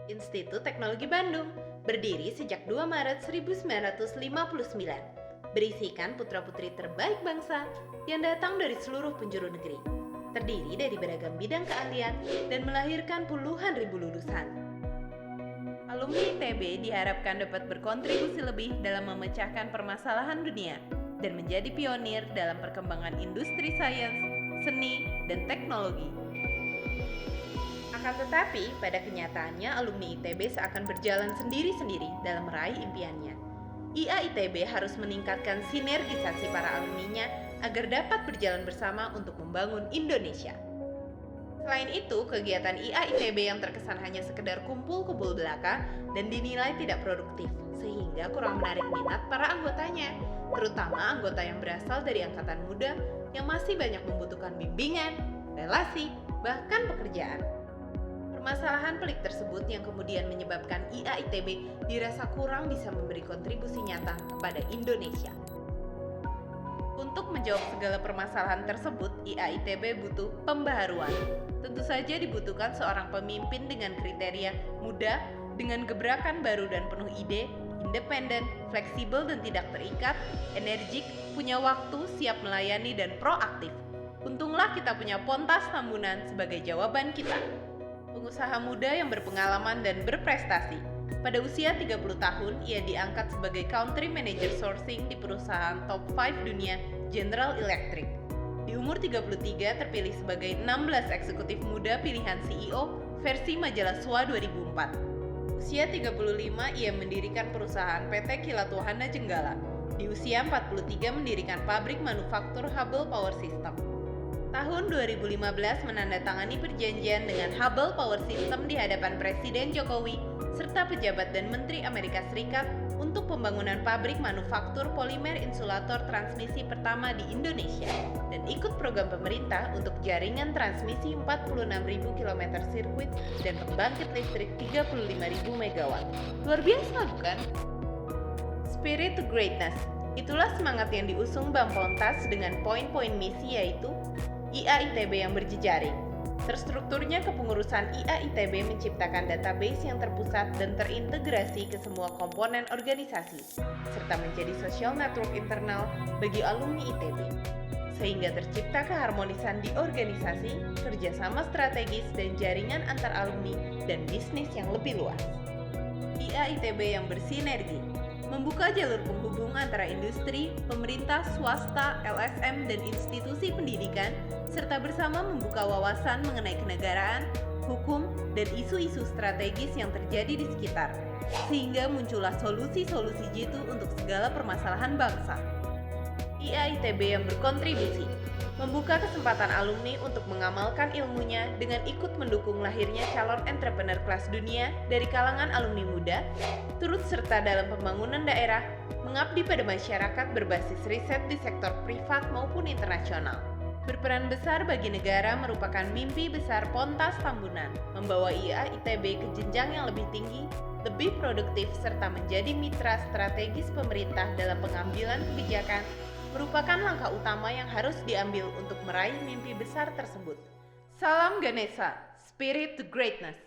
Institut Teknologi Bandung, berdiri sejak 2 Maret 1959, berisikan putra-putri terbaik bangsa yang datang dari seluruh penjuru negeri. Terdiri dari beragam bidang keahlian dan melahirkan puluhan ribu lulusan. Alumni ITB diharapkan dapat berkontribusi lebih dalam memecahkan permasalahan dunia dan menjadi pionir dalam perkembangan industri sains, seni, dan teknologi. Akan tetapi, pada kenyataannya alumni ITB seakan berjalan sendiri-sendiri dalam meraih impiannya. IA ITB harus meningkatkan sinergisasi para alumninya agar dapat berjalan bersama untuk membangun Indonesia. Selain itu, kegiatan IA ITB yang terkesan hanya sekedar kumpul-kumpul belaka dan dinilai tidak produktif, sehingga kurang menarik minat para anggotanya, terutama anggota yang berasal dari angkatan muda yang masih banyak membutuhkan bimbingan, relasi, bahkan pekerjaan. Permasalahan pelik tersebut yang kemudian menyebabkan IA ITB dirasa kurang bisa memberi kontribusi nyata kepada Indonesia. Untuk menjawab segala permasalahan tersebut, IA ITB butuh pembaharuan. Tentu saja dibutuhkan seorang pemimpin dengan kriteria muda, dengan gebrakan baru dan penuh ide, independen, fleksibel dan tidak terikat, energik, punya waktu, siap melayani dan proaktif. Untunglah kita punya Pontas Tambunan sebagai jawaban kita. Pengusaha muda yang berpengalaman dan berprestasi. Pada usia 30 tahun, ia diangkat sebagai Country Manager Sourcing di perusahaan top 5 dunia General Electric. Di umur 33 terpilih sebagai 16 eksekutif muda pilihan CEO versi majalah SWA 2004. Usia 35 ia mendirikan perusahaan PT Kilat Wahana Jenggala. Di usia 43 mendirikan pabrik manufaktur Hubble Power System. Tahun 2015 menandatangani perjanjian dengan Hubble Power System di hadapan Presiden Jokowi serta pejabat dan Menteri Amerika Serikat untuk pembangunan pabrik manufaktur polimer insulator transmisi pertama di Indonesia dan ikut program pemerintah untuk jaringan transmisi 46.000 km sirkuit dan pembangkit listrik 35.000 MW. Luar biasa bukan? Spirit to Greatness. Itulah semangat yang diusung Bang Pontas dengan poin-poin misi yaitu IA ITB yang berjejaring. Terstrukturnya kepengurusan IA ITB menciptakan database yang terpusat dan terintegrasi ke semua komponen organisasi, serta menjadi social network internal bagi alumni ITB. Sehingga tercipta keharmonisan di organisasi, kerjasama strategis dan jaringan antar alumni dan bisnis yang lebih luas. IA ITB yang bersinergi, membuka jalur penghubung antara industri, pemerintah, swasta, LSM, dan institusi pendidikan, serta bersama membuka wawasan mengenai kenegaraan, hukum, dan isu-isu strategis yang terjadi di sekitar, sehingga muncullah solusi-solusi jitu untuk segala permasalahan bangsa. IA ITB yang berkontribusi, membuka kesempatan alumni untuk mengamalkan ilmunya dengan ikut mendukung lahirnya calon entrepreneur kelas dunia dari kalangan alumni muda, turut serta dalam pembangunan daerah, mengabdi pada masyarakat berbasis riset di sektor privat maupun internasional. Berperan besar bagi negara merupakan mimpi besar Pontas Tambunan, membawa IA ITB ke jenjang yang lebih tinggi, lebih produktif, serta menjadi mitra strategis pemerintah dalam pengambilan kebijakan, merupakan langkah utama yang harus diambil untuk meraih mimpi besar tersebut. Salam Ganesha, Spirit to Greatness.